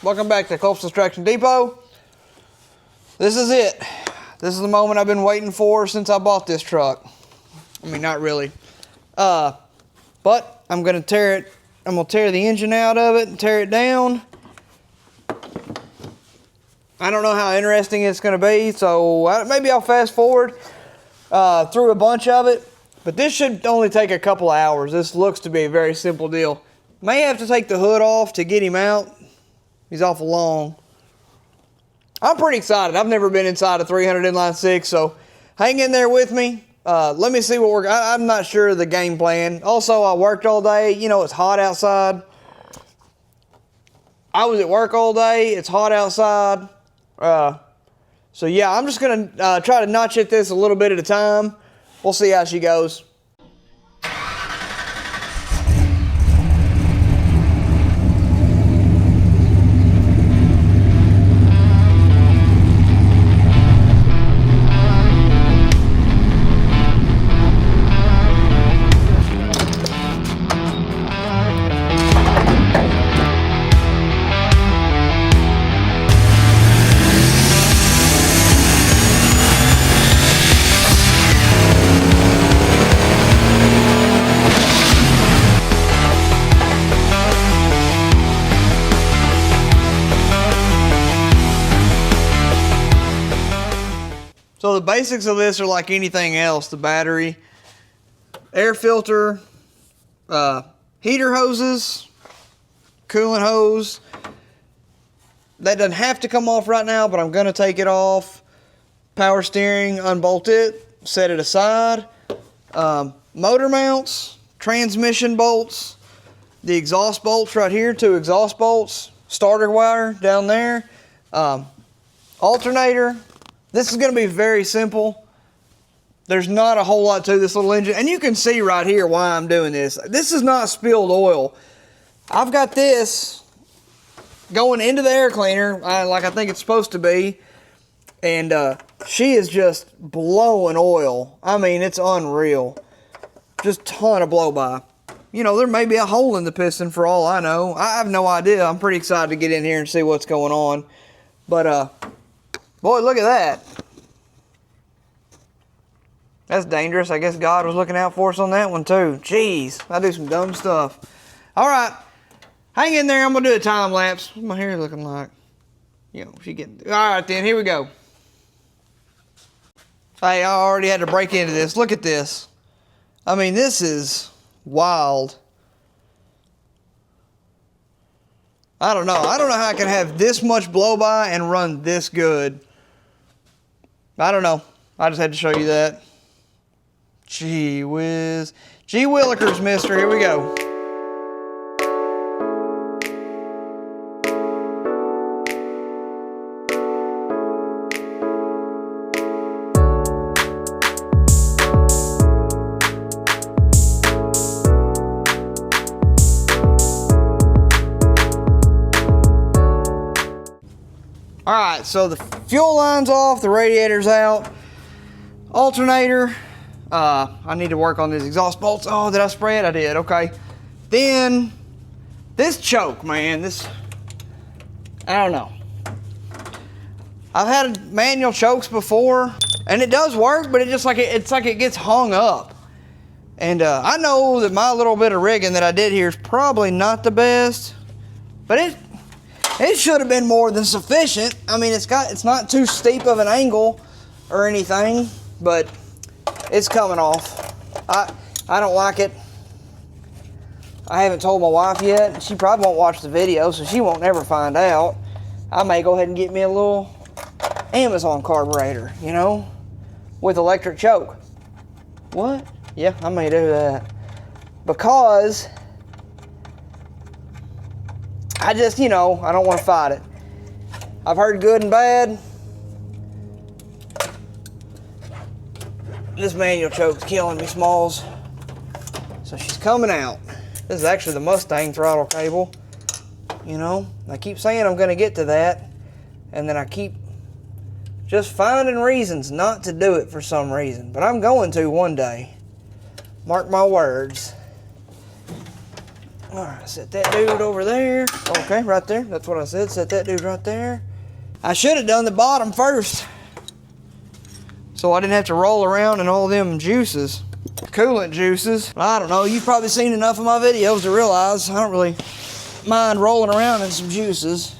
Welcome back to Colts Extraction Depot. This is it. This is the moment I've been waiting for since I bought this truck. I mean, not really. But I'm gonna tear it. I'm gonna tear the engine out of it and tear it down. I don't know how interesting it's gonna be, so maybe I'll fast forward through a bunch of it. But this should only take a couple of hours. This looks to be a very simple deal. May have to take the hood off to get him out. He's awful long. I'm pretty excited. I've never been inside a 300 inline 6, so hang in there with me. Let me see what I'm not sure of the game plan. Also, I worked all day. You know, it's hot outside. I was at work all day. It's hot outside. So yeah, I'm just going to try to notch at this a little bit at a time. We'll see how she goes. So the basics of this are like anything else. The battery, air filter, heater hoses, coolant hose. That doesn't have to come off right now, but I'm going to take it off. Power steering, unbolt it, set it aside. Motor mounts, transmission bolts, the exhaust bolts right here, 2 exhaust bolts, starter wire down there, alternator. This is going to be very simple. There's not a whole lot to this little engine. And you can see right here why I'm doing this. This is not spilled oil. I've got this going into the air cleaner like I think it's supposed to be. And she is just blowing oil. I mean, it's unreal. Just a ton of blow by. You know, there may be a hole in the piston for all I know. I have no idea. I'm pretty excited to get in here and see what's going on. But, boy, look at that. That's dangerous. I guess God was looking out for us on that one too. Jeez, I do some dumb stuff. All right, hang in there. I'm going to do a time lapse. What's my hair looking like? You know, she getting... All right, then, here we go. Hey, I already had to break into this. Look at this. I mean, this is wild. I don't know. I don't know how I can have this much blow-by and run this good. I don't know. I just had to show you that. Gee whiz. Gee willikers, mister. Here we go. Alright, so the fuel line's off, the radiator's out, alternator, I need to work on these exhaust bolts. Oh, did I spray it? I did, okay. Then, this choke, man, I don't know. I've had manual chokes before, and it does work, but it's like it gets hung up. And I know that my little bit of rigging that I did here is probably not the best, but it should have been more than sufficient. I mean, it's not too steep of an angle or anything, but it's coming off. I don't like it. I haven't told my wife yet. She probably won't watch the video, so she won't never find out. I may go ahead and get me a little Amazon carburetor, you know, with electric choke. What? Yeah, I may do that. Because I just, you know, I don't want to fight it. I've heard good and bad. This manual choke's killing me, Smalls. So she's coming out. This is actually the Mustang throttle cable. You know, I keep saying I'm going to get to that, and then I keep just finding reasons not to do it for some reason. But I'm going to one day. Mark my words. All right, set that dude over there. Okay, right there. That's what I said. Set that dude right there. I should have done the bottom first, so I didn't have to roll around in all them juices, coolant juices. I don't know. You've probably seen enough of my videos to realize I don't really mind rolling around in some juices.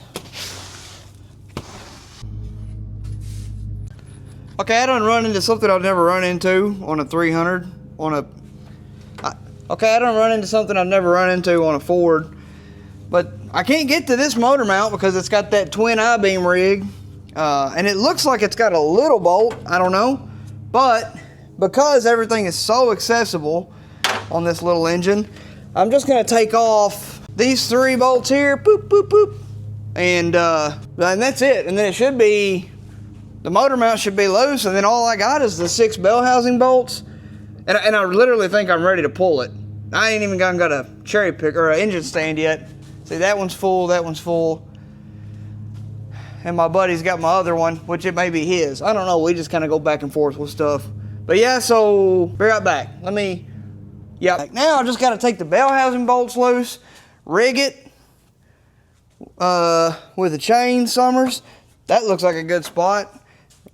Okay, I done run into something I've never run into on a 300. Okay, I done run into something I've never run into on a Ford. But I can't get to this motor mount because it's got that twin I-beam rig. And it looks like it's got a little bolt. I don't know. But because everything is so accessible on this little engine, I'm just going to take off these 3 bolts here. Boop, boop, boop. And that's it. And then it should be... The motor mount should be loose, and then all I got is the 6 bell housing bolts. And I literally think I'm ready to pull it. I ain't even got a cherry picker or an engine stand yet. See, that one's full, that one's full. And my buddy's got my other one, which it may be his. I don't know, we just kind of go back and forth with stuff. But yeah, so, be right back. Now I just got to take the bell housing bolts loose, rig it with a chain, Summers. That looks like a good spot.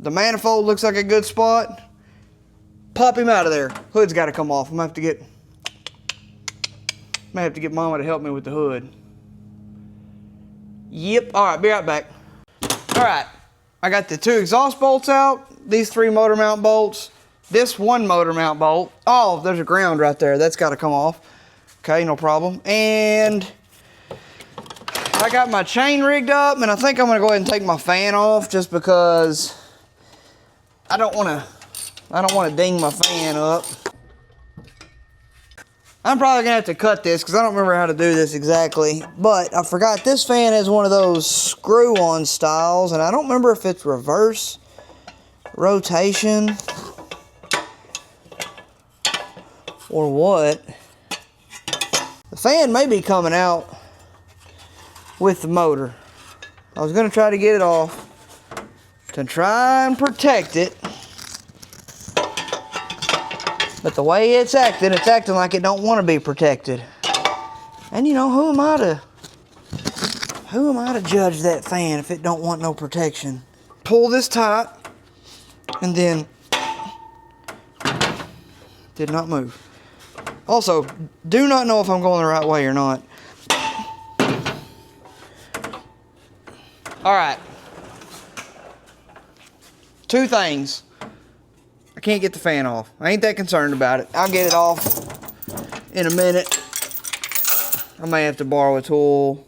The manifold looks like a good spot. Pop him out of there. Hood's got to come off. I might have to get Mama to help me with the hood. Yep. All right, be right back. All right, I got the 2 exhaust bolts out. These 3 motor mount bolts. This 1 motor mount bolt. Oh, there's a ground right there. That's got to come off. Okay, no problem. And I got my chain rigged up, and I think I'm going to go ahead and take my fan off just because I don't want to ding my fan up. I'm probably going to have to cut this because I don't remember how to do this exactly. But I forgot this fan is one of those screw-on styles, and I don't remember if it's reverse rotation or what. The fan may be coming out with the motor. I was going to try to get it off to try and protect it, but the way it's acting like it don't want to be protected. And you know, who am I to judge that fan if it don't want no protection? Pull this tight, and then did not move. Also, do not know if I'm going the right way or not. All right. 2 things. I can't get the fan off. I ain't that concerned about it. I'll get it off in a minute. I may have to borrow a tool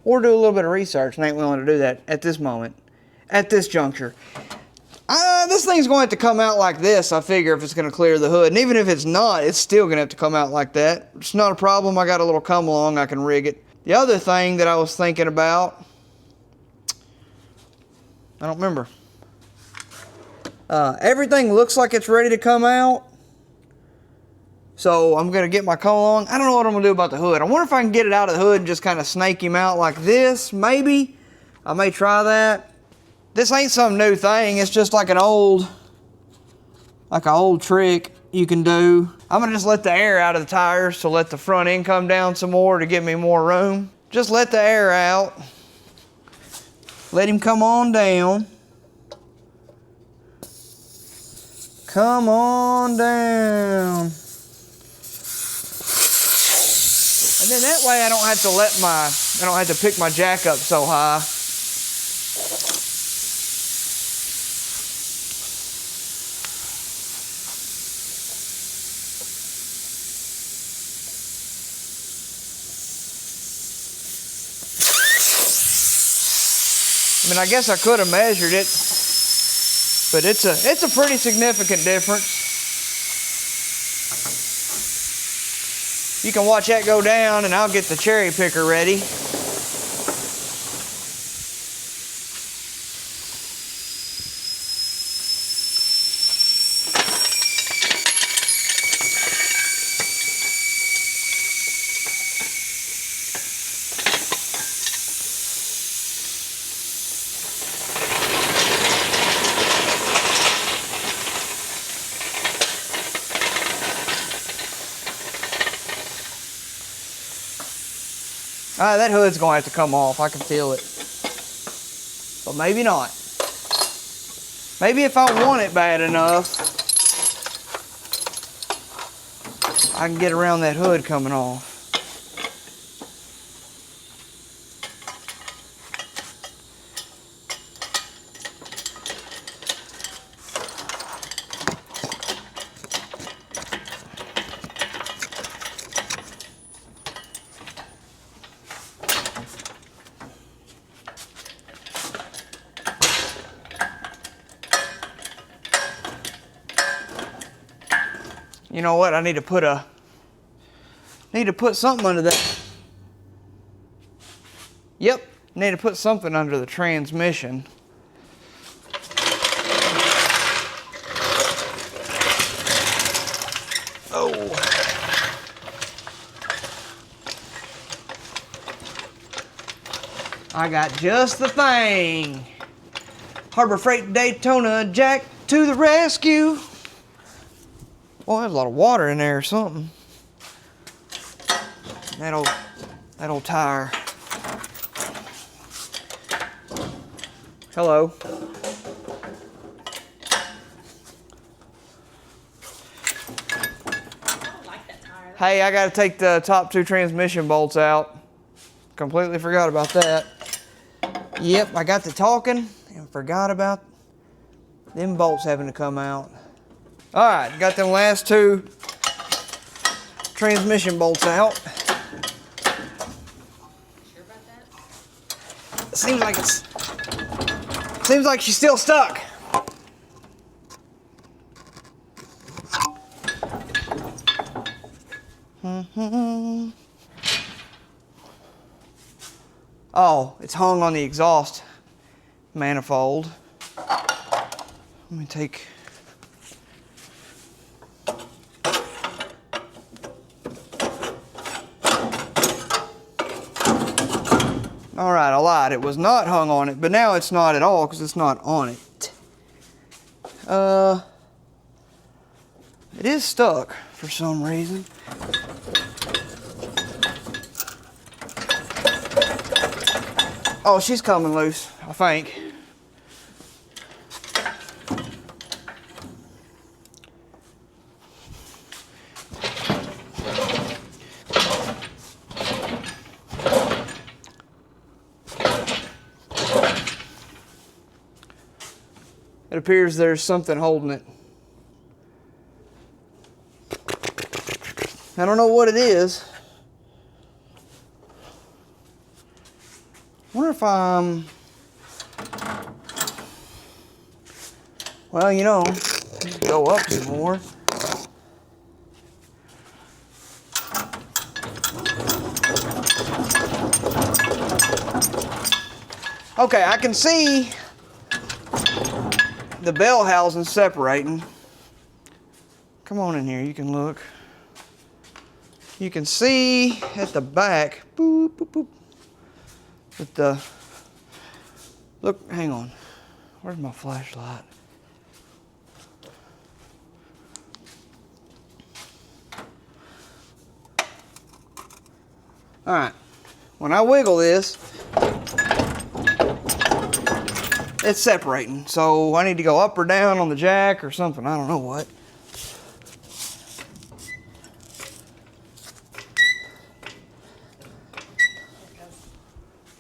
or do a little bit of research, and I ain't willing to do that at this moment, at this juncture. This thing's going to have to come out like this, I figure, if it's going to clear the hood. And even if it's not, it's still going to have to come out like that. It's not a problem. I got a little come along. I can rig it. The other thing that I was thinking about, I don't remember. Everything looks like it's ready to come out. So I'm going to get my come along. I don't know what I'm going to do about the hood. I wonder if I can get it out of the hood and just kind of snake him out like this, maybe. I may try that. This ain't some new thing. It's just like an old trick you can do. I'm going to just let the air out of the tires to let the front end come down some more to give me more room. Just let the air out. Let him come on down. Come on down. And then that way I don't have to pick my jack up so high. I mean, I guess I could have measured it, but it's a pretty significant difference. You can watch that go down, and I'll get the cherry picker ready. That hood's gonna have to come off. I can feel it. But maybe not. Maybe if I want it bad enough, I can get around that hood coming off. You know what? I need to put something under that. Yep, need to put something under the transmission. Oh. I got just the thing. Harbor Freight Daytona Jack to the rescue. Oh, there's a lot of water in there or something. That old tire. Hello. Hey, I gotta take the top 2 transmission bolts out. Completely forgot about that. Yep, I got to talking and forgot about them bolts having to come out. All right, got them last 2 transmission bolts out. Sure about that? Seems like she's still stuck. Oh, it's hung on the exhaust manifold. Let me take. All right, I lied. It was not hung on it, but now it's not at all because it's not on it. It is stuck for some reason. Oh, she's coming loose, I think. It appears there's something holding it. I don't know what it is. I wonder if I'm... Well, you know, go up some more. Okay, I can see the bell housing separating. Come on in here, you can look. You can see at the back, boop, boop, boop, with the, look, hang on, where's my flashlight? All right, when I wiggle this, it's separating, so I need to go up or down on the jack or something. I don't know what.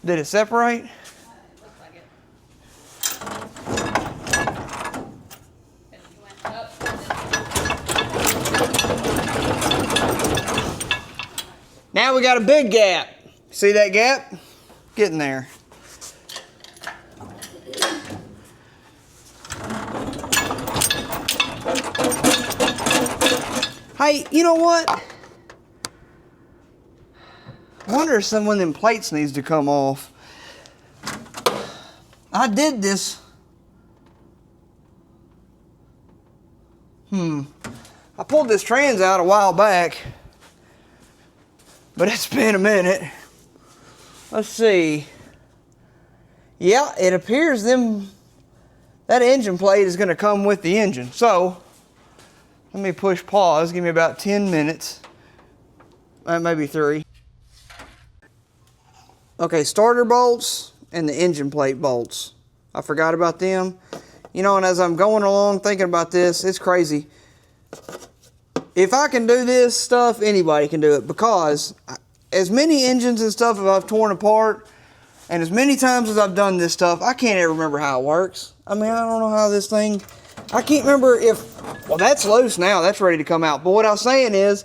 Did it separate? It looks like it. And you went up. Now we got a big gap. See that gap? Getting there. Hey, you know what? I wonder if some one of them plates needs to come off. I did this. I pulled this trans out a while back, but it's been a minute. Let's see. Yeah, it appears that engine plate is going to come with the engine. So, let me push pause. Give me about 10 minutes. Maybe 3. Okay, starter bolts and the engine plate bolts. I forgot about them. You know, and as I'm going along thinking about this, it's crazy. If I can do this stuff, anybody can do it, because as many engines and stuff as I've torn apart, and as many times as I've done this stuff, I can't ever remember how it works. I mean, I don't know how this thing, I can't remember if, well, that's loose now, that's ready to come out. But what I was saying is,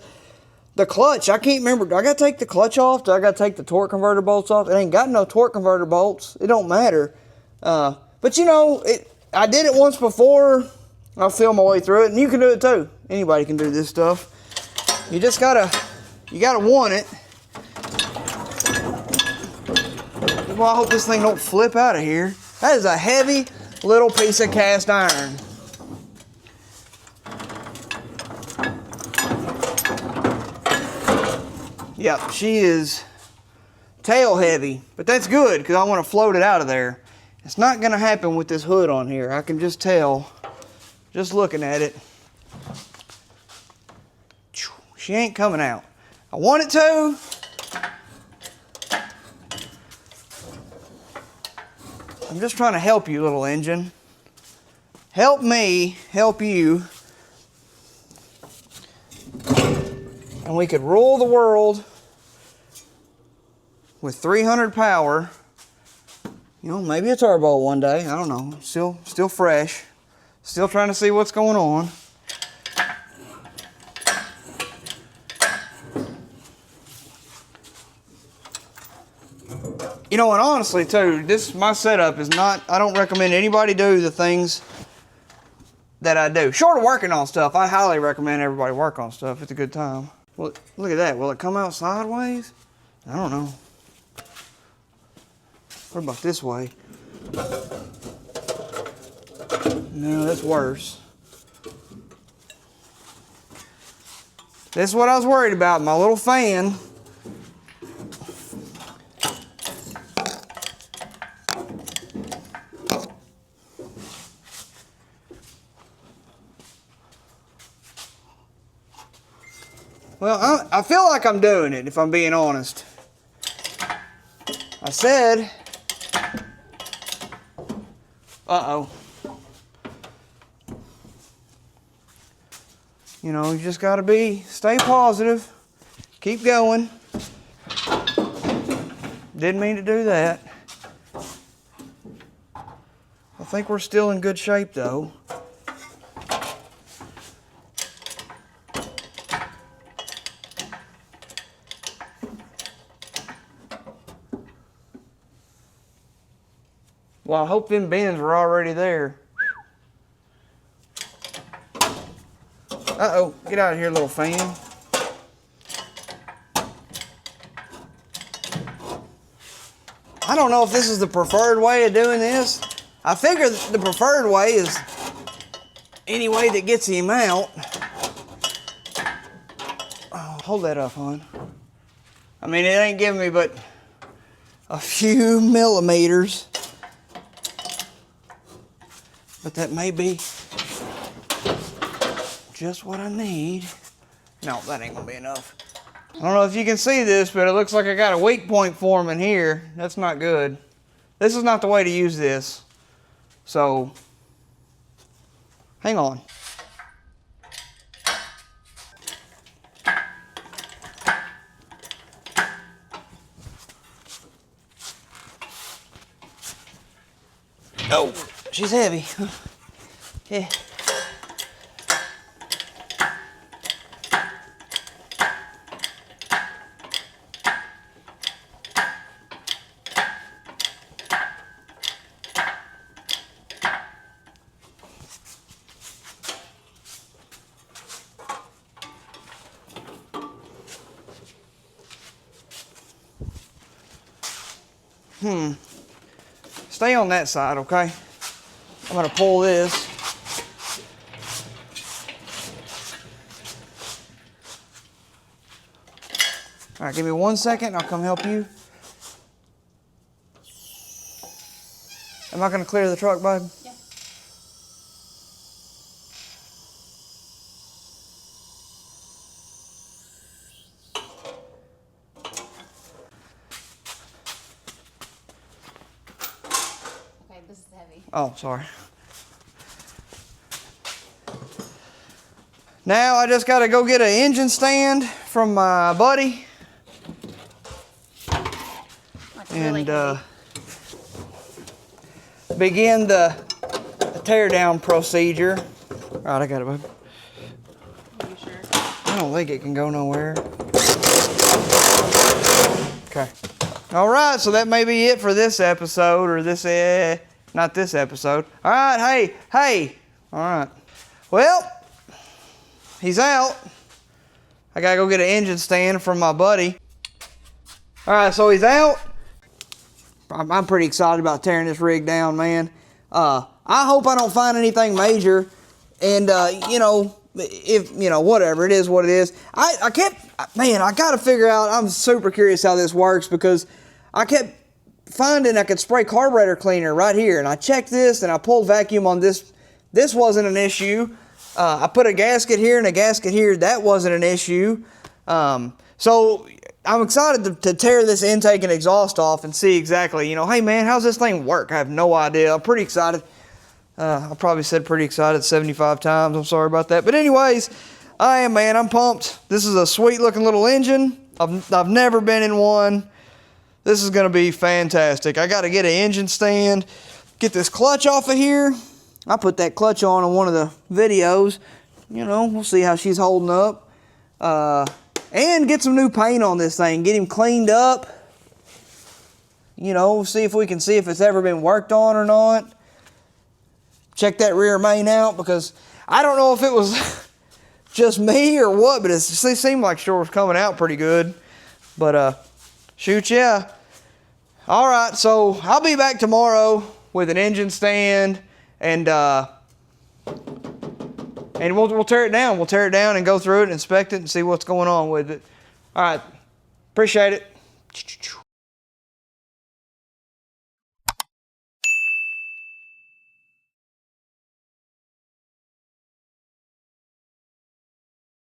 the clutch, I can't remember, do I gotta take the clutch off? Do I gotta take the torque converter bolts off? It ain't got no torque converter bolts. It don't matter. But you know, I did it once before. I'll feel my way through it, and you can do it too. Anybody can do this stuff. You just gotta want it. Well, I hope this thing don't flip out of here. That is a heavy little piece of cast iron. Yep, she is tail heavy, but that's good because I want to float it out of there. It's not going to happen with this hood on here. I can just tell, just looking at it. She ain't coming out. I want it to. I'm just trying to help you, little engine. Help me help you. And we could rule the world with 300 power. You know, maybe a turbo one day. I don't know. Still fresh. Still trying to see what's going on. You know, and honestly too, my setup is not, I don't recommend anybody do the things that I do. Short of working on stuff, I highly recommend everybody work on stuff. It's a good time. Well, look at that. Will it come out sideways? I don't know. What about this way? No, that's worse. This is what I was worried about, my little fan. Well, I feel like I'm doing it, if I'm being honest. I said, uh-oh. You know, you just gotta stay positive, keep going. Didn't mean to do that. I think we're still in good shape though. Well, I hope them bends were already there. Uh-oh, get out of here, little fan. I don't know if this is the preferred way of doing this. I figure the preferred way is any way that gets him out. Oh, hold that up, hon. I mean, it ain't giving me but a few millimeters. But that may be just what I need. No, that ain't gonna be enough. I don't know if you can see this, but it looks like I got a weak point forming here. That's not good. This is not the way to use this. So, hang on. Oh, she's heavy. Yeah. Stay on that side, okay? I'm gonna pull this. All right, give me 1 second, I'll come help you. Am I gonna clear the truck, bud? Yeah. Oh, sorry. Now I just got to go get an engine stand from my buddy. That's really heavy. Begin the tear down procedure. All right, I got it, babe. Are you sure? I don't think it can go nowhere. Okay. All right, so that may be it for this episode, or this, not this episode. All right, hey. All right. Well, he's out. I gotta go get an engine stand from my buddy. All right, so he's out. I'm pretty excited about tearing this rig down, man. I hope I don't find anything major, and you know, if you know, whatever it is, what it is. I gotta figure out. I'm super curious how this works because I kept finding I could spray carburetor cleaner right here, and I checked this and I pulled vacuum on this. This wasn't an issue. I put a gasket here and a gasket here. That wasn't an issue. So I'm excited to tear this intake and exhaust off and see exactly, you know, hey man, how's this thing work? I have no idea. I'm pretty excited. I probably said pretty excited 75 times. I'm sorry about that. But anyways, I am, man. I'm pumped. This is a sweet looking little engine. I've never been in one. This is going to be fantastic. I got to get an engine stand, get this clutch off of here. I put that clutch on in one of the videos. You know, we'll see how she's holding up. And get some new paint on this thing. Get him cleaned up. You know, see if we can see if it's ever been worked on or not. Check that rear main out because I don't know if it was just me or what, but it seemed like sure was coming out pretty good. But shoot, yeah. All right, so I'll be back tomorrow with an engine stand and we'll tear it down. We'll tear it down and go through it and inspect it and see what's going on with it. All right, appreciate it.